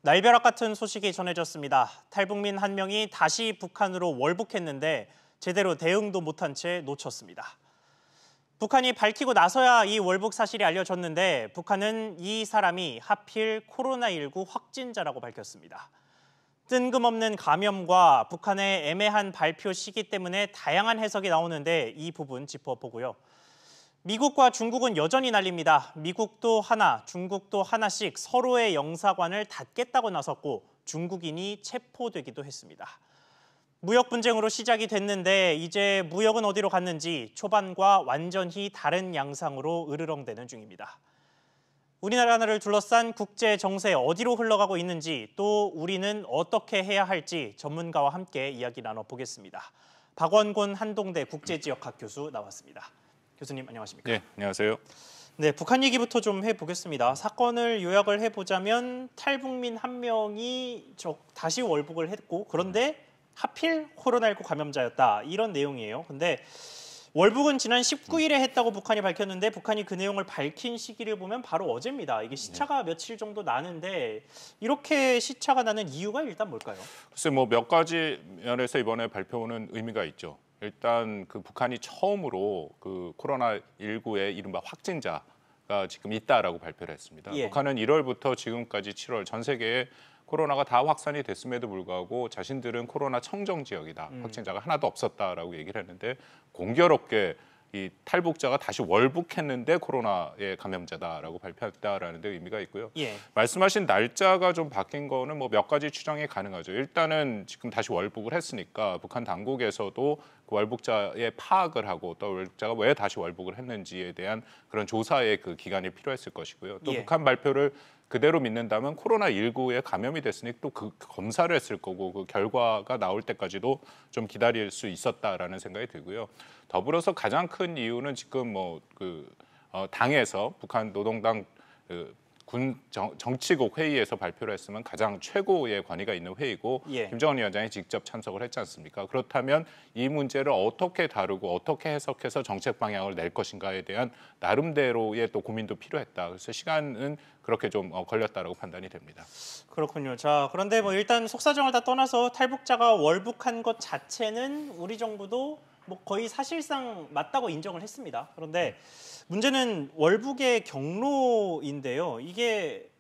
날벼락 같은 소식이 전해졌습니다. 탈북민 한 명이 다시 북한으로 월북했는데 제대로 대응도 못한 채 놓쳤습니다. 북한이 밝히고 나서야 이 월북 사실이 알려졌는데 북한은 이 사람이 하필 코로나19 확진자라고 밝혔습니다. 뜬금없는 감염과 북한의 애매한 발표 시기 때문에 다양한 해석이 나오는데 이 부분 짚어보고요. 미국과 중국은 여전히 난립니다. 미국도 하나, 중국도 하나씩 서로의 영사관을 닫겠다고 나섰고 중국인이 체포되기도 했습니다. 무역 분쟁으로 시작이 됐는데 이제 무역은 어디로 갔는지 초반과 완전히 다른 양상으로 으르렁대는 중입니다. 우리나라를 둘러싼 국제 정세 어디로 흘러가고 있는지 또 우리는 어떻게 해야 할지 전문가와 함께 이야기 나눠보겠습니다. 박원곤 한동대 국제지역학 교수 나왔습니다. 교수님 안녕하십니까? 네, 안녕하세요. 네, 북한 얘기부터 좀 해보겠습니다. 사건을 요약을 해보자면 탈북민 한 명이 다시 월북을 했고 그런데 하필 코로나19 감염자였다 이런 내용이에요. 근데 월북은 지난 19일에 했다고 북한이 밝혔는데 북한이 그 내용을 밝힌 시기를 보면 바로 어제입니다. 이게 시차가 며칠 정도 나는데 이렇게 시차가 나는 이유가 일단 뭘까요? 글쎄 몇 가지 면에서 이번에 발표는 의미가 있죠. 일단 그 북한이 처음으로 그 코로나19의 이른바 확진자가 지금 있다라고 발표를 했습니다. 예. 북한은 1월부터 지금까지 7월 전 세계에 코로나가 다 확산이 됐음에도 불구하고 자신들은 코로나 청정 지역이다. 확진자가 하나도 없었다라고 얘기를 했는데 공교롭게 이 탈북자가 다시 월북했는데 코로나의 감염자다라고 발표했다라는 데 의미가 있고요. 예. 말씀하신 날짜가 좀 바뀐 거는 몇 가지 추정이 가능하죠. 일단은 지금 다시 월북을 했으니까 북한 당국에서도 그 월북자의 파악을 하고 또 월북자가 왜 다시 월북을 했는지에 대한 그런 조사의 그 기간이 필요했을 것이고요. 또 예. 북한 발표를 그대로 믿는다면 코로나19에 감염이 됐으니 또 그 검사를 했을 거고 그 결과가 나올 때까지도 좀 기다릴 수 있었다라는 생각이 들고요. 더불어서 가장 큰 이유는 지금 당에서 북한 노동당 군 정치국 회의에서 발표를 했으면 가장 최고의 권위가 있는 회의고 예. 김정은 위원장이 직접 참석을 했지 않습니까? 그렇다면 이 문제를 어떻게 다루고 어떻게 해석해서 정책 방향을 낼 것인가에 대한 나름대로의 또 고민도 필요했다. 그래서 시간은 그렇게 좀 걸렸다라고 판단이 됩니다. 그렇군요. 자, 그런데 일단 속사정을 다 떠나서 탈북자가 월북한 것 자체는 우리 정부도 거의 사실상 맞다고 인정을 했습니다. 그런데 문제는 월북의 경로인데요. 이게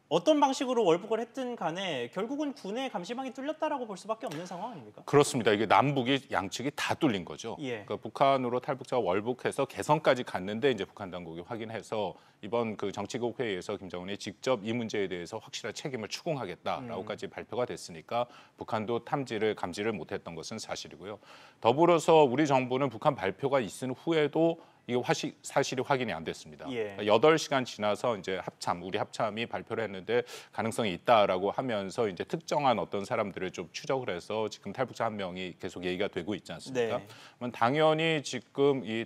어떤 방식으로 월북을 했든 간에 결국은 군의 감시망이 뚫렸다라고 볼 수밖에 없는 상황 아닙니까? 그렇습니다. 이게 남북이 양측이 다 뚫린 거죠. 예. 그러니까 북한으로 탈북자가 월북해서 개성까지 갔는데 이제 북한 당국이 확인해서 이번 그 정치국 회의에서 김정은이 직접 이 문제에 대해서 확실한 책임을 추궁하겠다라고까지 발표가 됐으니까 북한도 감지를 못했던 것은 사실이고요. 더불어서 우리 정부는 북한 발표가 있은 후에도 이게 사실이 확인이 안 됐습니다. 예. 8시간 지나서 이제 우리 합참이 발표를 했는데 가능성이 있다라고 하면서 이제 특정한 어떤 사람들을 좀 추적을 해서 지금 탈북자 한 명이 계속 얘기가 되고 있지 않습니까? 네. 그러면 당연히 지금 이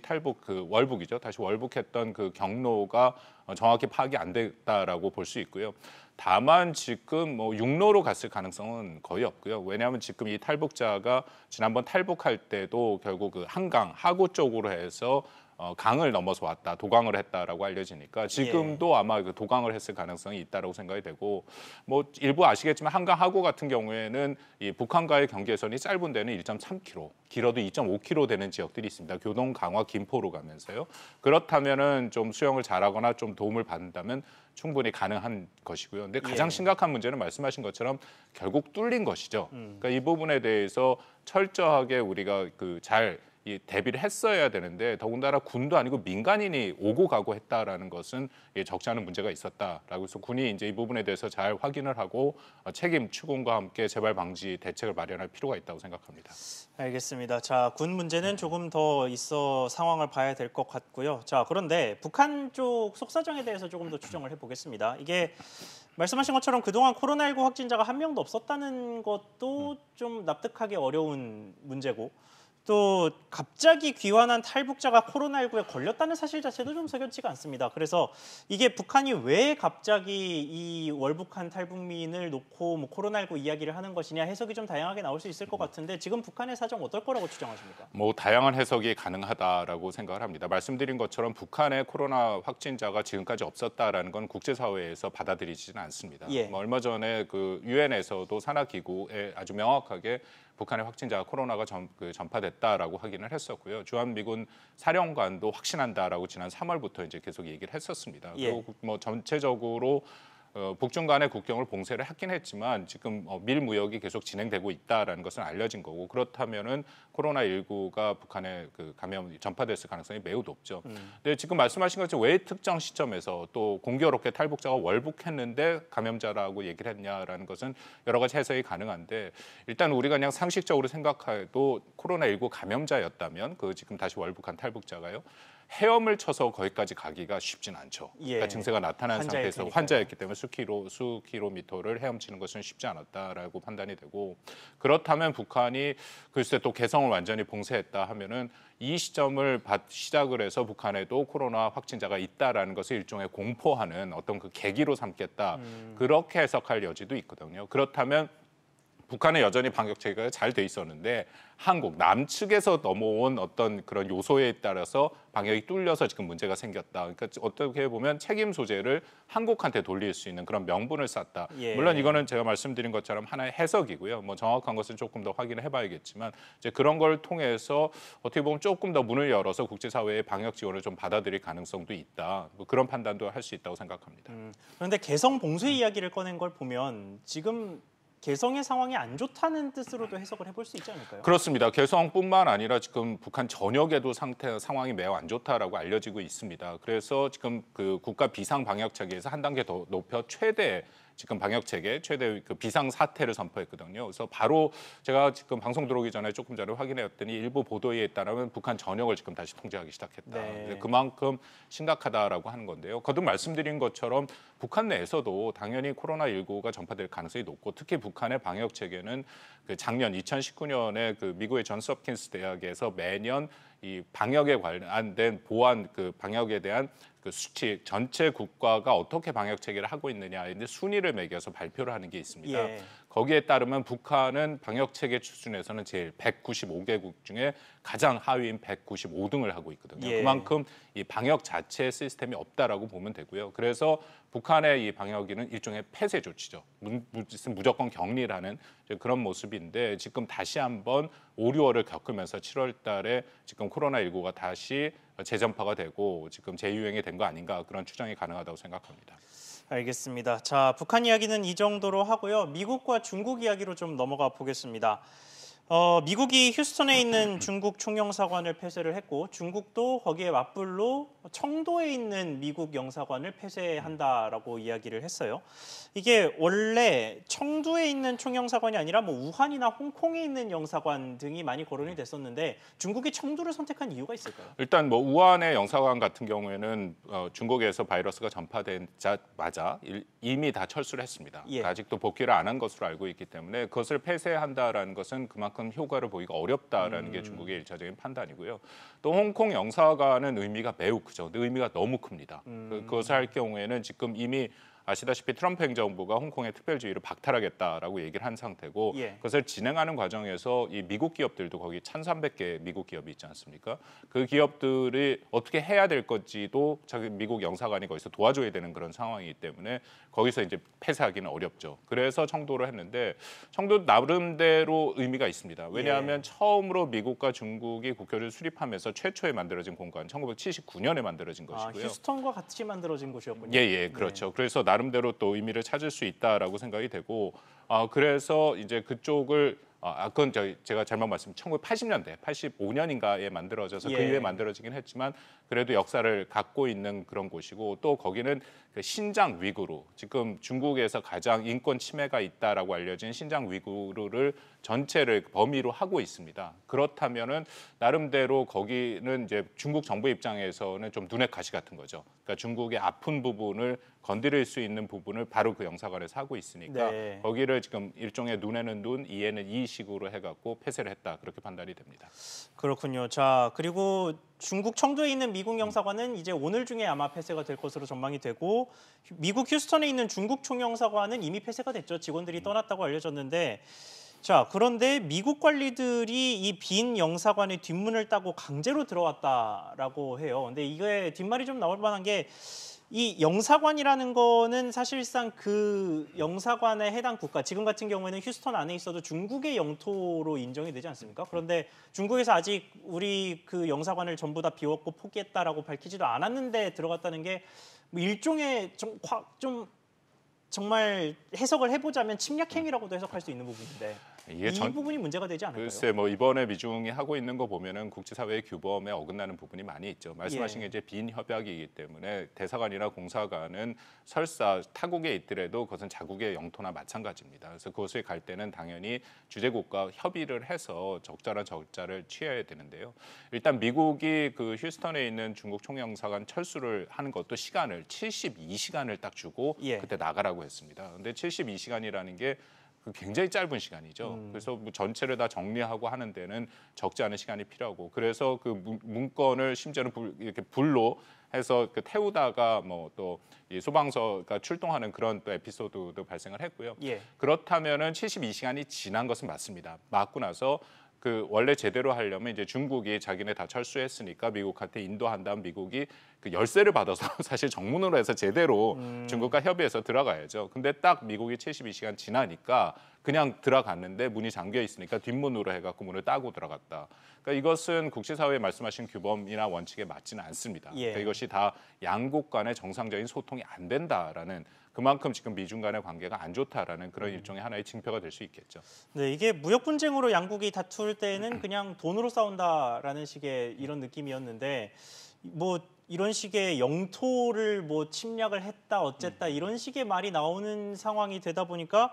월북이죠. 다시 월북했던 그 경로가 정확히 파악이 안 됐다라고 볼 수 있고요. 다만 지금 육로로 갔을 가능성은 거의 없고요. 왜냐하면 지금 이 탈북자가 지난번 탈북할 때도 결국 그 한강 하구 쪽으로 해서 강을 넘어서 왔다, 도강을 했다라고 알려지니까 지금도 아마 그 도강을 했을 가능성이 있다라고 생각이 되고 일부 아시겠지만 한강 하구 같은 경우에는 이 북한과의 경계선이 짧은 데는 1.3km, 길어도 2.5km 되는 지역들이 있습니다. 교동, 강화, 김포로 가면서요. 그렇다면은 좀 수영을 잘하거나 좀 도움을 받는다면 충분히 가능한 것이고요. 근데 가장 심각한 문제는 말씀하신 것처럼 결국 뚫린 것이죠. 그러니까 이 부분에 대해서 철저하게 우리가 대비를 했어야 되는데 더군다나 군도 아니고 민간인이 오고 가고 했다라는 것은 적지 않은 문제가 있었다라고 해서 군이 이제 이 부분에 대해서 잘 확인을 하고 책임 추궁과 함께 재발 방지 대책을 마련할 필요가 있다고 생각합니다. 알겠습니다. 자, 군 문제는 조금 더 있어 상황을 봐야 될 것 같고요. 자, 그런데 북한 쪽 속사정에 대해서 조금 더 추정을 해보겠습니다. 이게 말씀하신 것처럼 그동안 코로나19 확진자가 한 명도 없었다는 것도 좀 납득하기 어려운 문제고 또 갑자기 귀환한 탈북자가 코로나19에 걸렸다는 사실 자체도 좀 석연치가 않습니다. 그래서 이게 북한이 왜 갑자기 이 월북한 탈북민을 놓고 뭐 코로나19 이야기를 하는 것이냐 해석이 좀 다양하게 나올 수 있을 것 같은데 지금 북한의 사정 어떨 거라고 추정하십니까? 뭐 다양한 해석이 가능하다라고 생각을 합니다. 말씀드린 것처럼 북한의 코로나 확진자가 지금까지 없었다라는 건 국제사회에서 받아들이지는 않습니다. 예. 뭐 얼마 전에 그 유엔에서도 산하기구에 아주 명확하게 북한의 확진자가 코로나가 전파됐다라고 확인을 했었고요. 주한미군 사령관도 확신한다라고 지난 3월부터 이제 계속 얘기를 했었습니다. 예. 그리고 뭐 전체적으로 북중 간의 국경을 봉쇄를 하긴 했지만 지금 밀무역이 계속 진행되고 있다라는 것은 알려진 거고 그렇다면은 코로나19가 북한에 그 감염 전파됐을 가능성이 매우 높죠. 근데 지금 말씀하신 것처럼 왜 특정 시점에서 또 공교롭게 탈북자가 월북했는데 감염자라고 얘기를 했냐라는 것은 여러 가지 해석이 가능한데 일단 우리가 그냥 상식적으로 생각해도 코로나19 감염자였다면 그 지금 다시 월북한 탈북자가요. 헤엄을 쳐서 거기까지 가기가 쉽진 않죠. 예. 그러니까 증세가 나타난 상태에서 테니까요. 환자였기 때문에 수 킬로미터를 헤엄치는 것은 쉽지 않았다라고 판단이 되고 그렇다면 북한이 글쎄 또 개성을 완전히 봉쇄했다 하면은 이 시점을 시작을 해서 북한에도 코로나 확진자가 있다라는 것을 일종의 공포하는 어떤 그 계기로 삼겠다 그렇게 해석할 여지도 있거든요. 그렇다면 북한은 여전히 방역 체계가 잘 돼 있었는데 한국 남측에서 넘어온 어떤 그런 요소에 따라서 방역이 뚫려서 지금 문제가 생겼다. 그러니까 어떻게 보면 책임 소재를 한국한테 돌릴 수 있는 그런 명분을 쌓다. 예. 물론 이거는 제가 말씀드린 것처럼 하나의 해석이고요. 뭐 정확한 것은 조금 더 확인을 해봐야겠지만 이제 그런 걸 통해서 어떻게 보면 조금 더 문을 열어서 국제사회의 방역 지원을 좀 받아들일 가능성도 있다. 뭐 그런 판단도 할 수 있다고 생각합니다. 그런데 개성 봉쇄 이야기를 꺼낸 걸 보면 지금 개성의 상황이 안 좋다는 뜻으로도 해석을 해볼 수 있지 않을까요? 그렇습니다. 개성뿐만 아니라 지금 북한 전역에도 상황이 매우 안 좋다라고 알려지고 있습니다. 그래서 지금 그 국가 비상 방역 체계에서 한 단계 더 높여 최대 지금 방역 체계 최대 그 비상 사태를 선포했거든요. 그래서 바로 제가 지금 방송 들어오기 전에 조금 전에 확인해봤더니 일부 보도에 따르면 북한 전역을 지금 다시 통제하기 시작했다. 네. 그만큼 심각하다라고 하는 건데요. 거듭 말씀드린 것처럼 북한 내에서도 당연히 코로나19가 전파될 가능성이 높고 특히 북한의 방역 체계는 그 작년 2019년에 그 미국의 존스 홉킨스 대학에서 매년 이 방역에 관련된 보안 그 방역에 대한 그 수치 전체 국가가 어떻게 방역 체계를 하고 있느냐에 순위를 매겨서 발표를 하는 게 있습니다. 예. 거기에 따르면 북한은 방역 체계 수준에서는 제일 195개국 중에 가장 하위인 195등을 하고 있거든요. 예. 그만큼 이 방역 자체의 시스템이 없다라고 보면 되고요. 그래서 북한의 이 방역에는 일종의 폐쇄 조치죠. 무조건 격리라는 그런 모습인데 지금 다시 한번 5, 6월을 겪으면서 7월 달에 지금 코로나19가 다시 재전파가 되고 지금 재유행이 된 거 아닌가 그런 추정이 가능하다고 생각합니다. 알겠습니다. 자, 북한 이야기는 이 정도로 하고요. 미국과 중국 이야기로 좀 넘어가 보겠습니다. 미국이 휴스턴에 있는 중국 총영사관을 폐쇄를 했고 중국도 거기에 맞불로 청도에 있는 미국 영사관을 폐쇄한다라고 이야기를 했어요. 이게 원래 청두에 있는 총영사관이 아니라 뭐 우한이나 홍콩에 있는 영사관 등이 많이 거론이 됐었는데 중국이 청두를 선택한 이유가 있을까요? 일단 뭐 우한의 영사관 같은 경우에는 중국에서 바이러스가 전파되자마자 이미 다 철수를 했습니다. 예. 아직도 복귀를 안 한 것으로 알고 있기 때문에 그것을 폐쇄한다라는 것은 그만큼 효과를 보이기가 어렵다라는 게 중국의 일차적인 판단이고요. 또 홍콩 영사관은 의미가 매우 크죠. 의미가 너무 큽니다. 그것을 할 경우에는 지금 이미 아시다시피 트럼프 행정부가 홍콩의 특별주의를 박탈하겠다라고 얘기를 한 상태고 예. 그것을 진행하는 과정에서 이 미국 기업들도 거기 1,300개 미국 기업이 있지 않습니까? 그 기업들이 어떻게 해야 될 건지도 자기 미국 영사관이 거기서 도와줘야 되는 그런 상황이기 때문에 거기서 이제 폐쇄하기는 어렵죠. 그래서 청도를 했는데 청도 나름대로 의미가 있습니다. 왜냐하면 처음으로 미국과 중국이 국교를 수립하면서 최초에 만들어진 공간 1979년에 만들어진 것이고요. 휴스턴과 같이 만들어진 곳이었군요. 예, 그렇죠. 네. 그래서 나름대로 또 의미를 찾을 수 있다라고 생각이 되고, 그래서 이제 그쪽을 그건 제가 잘못 말씀, 1980년대, 85년인가에 만들어져서 그 예. 이후에 만들어지긴 했지만 그래도 역사를 갖고 있는 그런 곳이고 또 거기는 그 그 신장 위구르, 지금 중국에서 가장 인권 침해가 있다라고 알려진 신장 위구르를 전체를 범위로 하고 있습니다. 그렇다면은 나름대로 거기는 이제 중국 정부 입장에서는 좀 눈의 가시 같은 거죠. 그러니까 중국의 아픈 부분을 건드릴 수 있는 부분을 바로 그 영사관에서 하고 있으니까 네. 거기를 지금 일종의 눈에는 눈, 이에는 이 식으로 해갖고 폐쇄를 했다 그렇게 판단이 됩니다. 그렇군요. 자, 그리고 중국 청도에 있는 미국 영사관은 이제 오늘 중에 아마 폐쇄가 될 것으로 전망이 되고 미국 휴스턴에 있는 중국 총영사관은 이미 폐쇄가 됐죠. 직원들이 떠났다고 알려졌는데 자, 그런데 미국 관리들이 이 빈 영사관의 뒷문을 따고 강제로 들어왔다라고 해요. 근데 이게 뒷말이 좀 나올 만한 게 이 영사관이라는 거는 사실상 그 영사관에 해당 국가, 지금 같은 경우에는 휴스턴 안에 있어도 중국의 영토로 인정이 되지 않습니까? 그런데 중국에서 아직 우리 그 영사관을 전부 다 비웠고 포기했다라고 밝히지도 않았는데 들어갔다는 게 뭐 일종의 좀 정말 해석을 해보자면 침략 행위라고도 해석할 수 있는 부분인데 이게 이 부분이 문제가 되지 않을까요? 글쎄 뭐 이번에 미중이 하고 있는 거 보면은 국제사회의 규범에 어긋나는 부분이 많이 있죠. 말씀하신 게 이제 빈 협약이기 때문에 대사관이나 공사관은 설사 타국에 있더라도 그것은 자국의 영토나 마찬가지입니다. 그래서 그것을 갈 때는 당연히 주재국과 협의를 해서 적절한 절차를 취해야 되는데요. 일단 미국이 그 휴스턴에 있는 중국 총영사관 철수를 하는 것도 시간을 72시간을 딱 주고 그때 나가라고 했습니다. 근데 72시간이라는 게 굉장히 짧은 시간이죠. 그래서 뭐 전체를 다 정리하고 하는 데는 적지 않은 시간이 필요하고 그래서 그 문건을 심지어는 이렇게 불로 해서 그 태우다가 뭐 또 이 소방서가 출동하는 그런 또 에피소드도 발생을 했고요. 그렇다면은 72시간이 지난 것은 맞습니다. 맞고 나서 그 원래 제대로 하려면 이제 중국이 자기네 다 철수했으니까 미국한테 인도한 다음 미국이 그 열쇠를 받아서 사실 정문으로 해서 제대로 중국과 협의해서 들어가야죠. 근데 딱 미국이 72시간 지나니까 그냥 들어갔는데 문이 잠겨 있으니까 뒷문으로 해갖고 문을 따고 들어갔다. 그러니까 이것은 국제사회에 말씀하신 규범이나 원칙에 맞지는 않습니다. 그러니까 이것이 다 양국 간의 정상적인 소통이 안 된다라는 그만큼 지금 미중 간의 관계가 안 좋다라는 그런 일종의 하나의 징표가 될 수 있겠죠. 네, 이게 무역 분쟁으로 양국이 다툴 때는 그냥 돈으로 싸운다라는 식의 이런 느낌이었는데 뭐 이런 식의 영토를 뭐 침략을 했다 어쨌다 이런 식의 말이 나오는 상황이 되다 보니까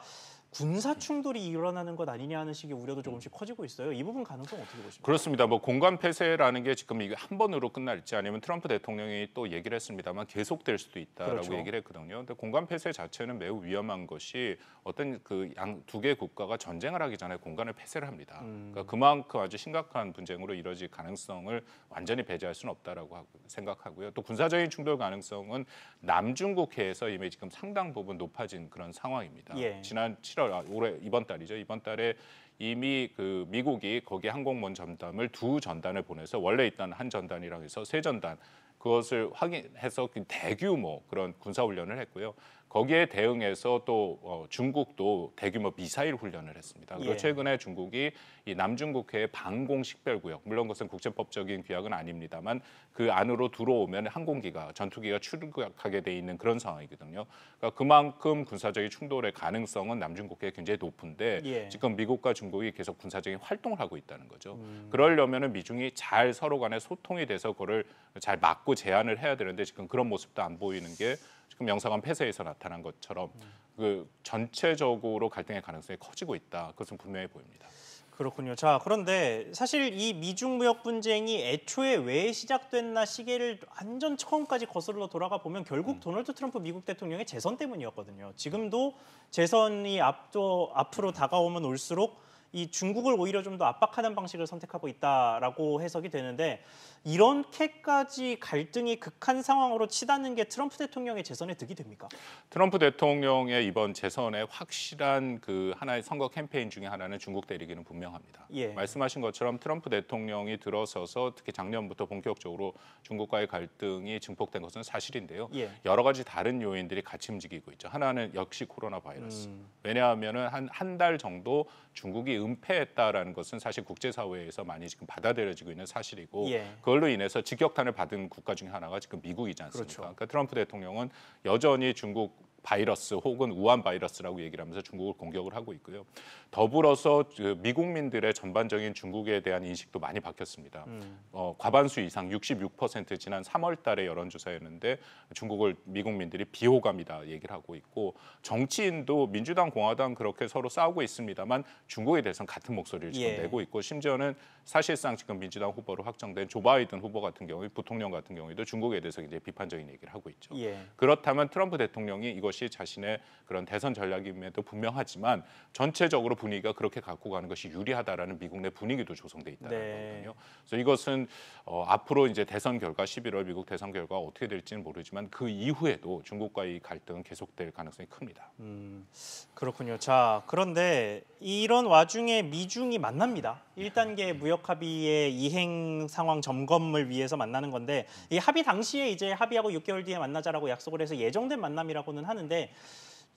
군사 충돌이 일어나는 것 아니냐 하는 식의 우려도 조금씩 커지고 있어요. 이 부분 가능성 어떻게 보십니까? 그렇습니다. 뭐 공간 폐쇄라는 게 지금 이게 한 번으로 끝날지 아니면 트럼프 대통령이 또 얘기를 했습니다만 계속될 수도 있다라고 얘기를 했거든요. 근데 공간 폐쇄 자체는 매우 위험한 것이 어떤 그 양 두 개 국가가 전쟁을 하기 전에 공간을 폐쇄를 합니다. 그러니까 그만큼 아주 심각한 분쟁으로 이뤄질 가능성을 완전히 배제할 수는 없다라고 생각하고요. 또 군사적인 충돌 가능성은 남중국해에서 이미 지금 상당 부분 높아진 그런 상황입니다. 지난 7월 올해 이번 달이죠. 이번 달에 이미 그 미국이 거기에 항공모함 전담을 두 전단을 보내서 원래 있던 한 전단이랑 해서 세 전단 그것을 확인해서 대규모 그런 군사훈련을 했고요. 거기에 대응해서 또 중국도 대규모 미사일 훈련을 했습니다. 그리고 최근에 중국이 이 남중국해의 방공식별구역, 물론 그것은 국제법적인 규약은 아닙니다만 그 안으로 들어오면 항공기가, 전투기가 출격하게 돼 있는 그런 상황이거든요. 그러니까 그만큼 군사적인 충돌의 가능성은 남중국해에 굉장히 높은데 지금 미국과 중국이 계속 군사적인 활동을 하고 있다는 거죠. 그러려면은 미중이 잘 서로 간에 소통이 돼서 그거를 잘 막고 제한을 해야 되는데 지금 그런 모습도 안 보이는 게 지금 영사관 폐쇄에서 나타난 것처럼 그 전체적으로 갈등의 가능성이 커지고 있다. 그것은 분명해 보입니다. 그렇군요. 자, 그런데 사실 이 미중 무역 분쟁이 애초에 왜 시작됐나 시계를 완전 처음까지 거슬러 돌아가 보면 결국 도널드 트럼프 미국 대통령의 재선 때문이었거든요. 지금도 재선이 앞으로 다가오면 올수록 이 중국을 오히려 좀 더 압박하는 방식을 선택하고 있다라고 해석이 되는데 이렇게까지 갈등이 극한 상황으로 치닫는 게 트럼프 대통령의 재선에 득이 됩니까? 트럼프 대통령의 이번 재선의 확실한 그 하나의 선거 캠페인 중에 하나는 중국 때리기는 분명합니다. 말씀하신 것처럼 트럼프 대통령이 들어서서 특히 작년부터 본격적으로 중국과의 갈등이 증폭된 것은 사실인데요. 여러 가지 다른 요인들이 같이 움직이고 있죠. 하나는 역시 코로나 바이러스. 왜냐하면은 한 달 정도 중국이 은폐했다라는 것은 사실 국제사회에서 많이 지금 받아들여지고 있는 사실이고 그걸로 인해서 직격탄을 받은 국가 중에 하나가 지금 미국이지 않습니까? 그러니까 트럼프 대통령은 여전히 중국 바이러스 혹은 우한 바이러스라고 얘기를 하면서 중국을 공격을 하고 있고요. 더불어서 그 미국민들의 전반적인 중국에 대한 인식도 많이 바뀌었습니다. 과반수 이상 66% 지난 3월 달에 여론조사였는데 중국을 미국민들이 비호감이다 얘기를 하고 있고 정치인도 민주당, 공화당 그렇게 서로 싸우고 있습니다만 중국에 대해서는 같은 목소리를 지금 내고 있고 심지어는 사실상 지금 민주당 후보로 확정된 조 바이든 후보 같은 경우에 부통령 같은 경우에도 중국에 대해서 이제 비판적인 얘기를 하고 있죠. 그렇다면 트럼프 대통령이 이것이 자신의 그런 대선 전략임에도 분명하지만 전체적으로 분위기가 그렇게 갖고 가는 것이 유리하다라는 미국 내 분위기도 조성돼 있다는 거거든요. 그래서 이것은 앞으로 이제 대선 결과 11월 미국 대선 결과가 어떻게 될지는 모르지만 그 이후에도 중국과의 갈등은 계속될 가능성이 큽니다. 그렇군요. 자, 그런데 이런 와중에 미중이 만납니다. 1단계 무역 합의의 이행 상황 점검을 위해서 만나는 건데 이 합의 당시에 이제 합의하고 6개월 뒤에 만나자라고 약속을 해서 예정된 만남이라고는 하는데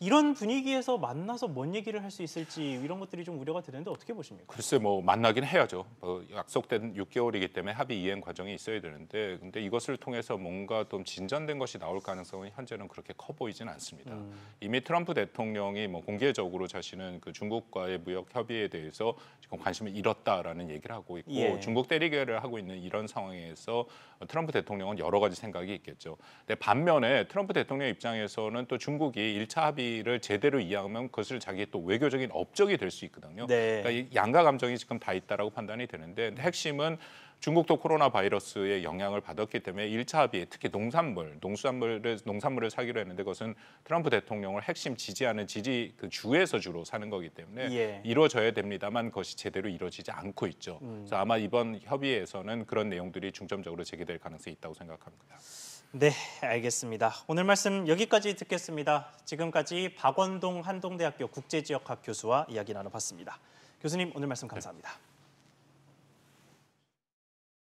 이런 분위기에서 만나서 뭔 얘기를 할 수 있을지 이런 것들이 좀 우려가 되는데 어떻게 보십니까? 글쎄 뭐 만나긴 해야죠. 약속된 6개월이기 때문에 합의 이행 과정이 있어야 되는데 근데 이것을 통해서 뭔가 좀 진전된 것이 나올 가능성은 현재는 그렇게 커 보이지는 않습니다. 이미 트럼프 대통령이 뭐 공개적으로 자신은 그 중국과의 무역 협의에 대해서 지금 관심을 잃었다라는 얘기를 하고 있고 중국 대리계를 하고 있는 이런 상황에서 트럼프 대통령은 여러 가지 생각이 있겠죠. 근데 반면에 트럼프 대통령 입장에서는 또 중국이 1차 합의를 제대로 이해하면 그것을 자기의 또 외교적인 업적이 될 수 있거든요. 그러니까 이 양가 감정이 지금 다 있다라고 판단이 되는데 핵심은 중국도 코로나 바이러스의 영향을 받았기 때문에 1차 합의에 특히 농산물을 사기로 했는데 그것은 트럼프 대통령을 핵심 지지하는 그 주에서 주로 사는 거기 때문에 이루어져야 됩니다만 그것이 제대로 이루어지지 않고 있죠. 그래서 아마 이번 협의에서는 그런 내용들이 중점적으로 제기될 가능성이 있다고 생각합니다. 네, 알겠습니다. 오늘 말씀 여기까지 듣겠습니다. 지금까지 박원동 한동대학교 국제지역학 교수와 이야기 나눠봤습니다. 교수님, 오늘 말씀 감사합니다.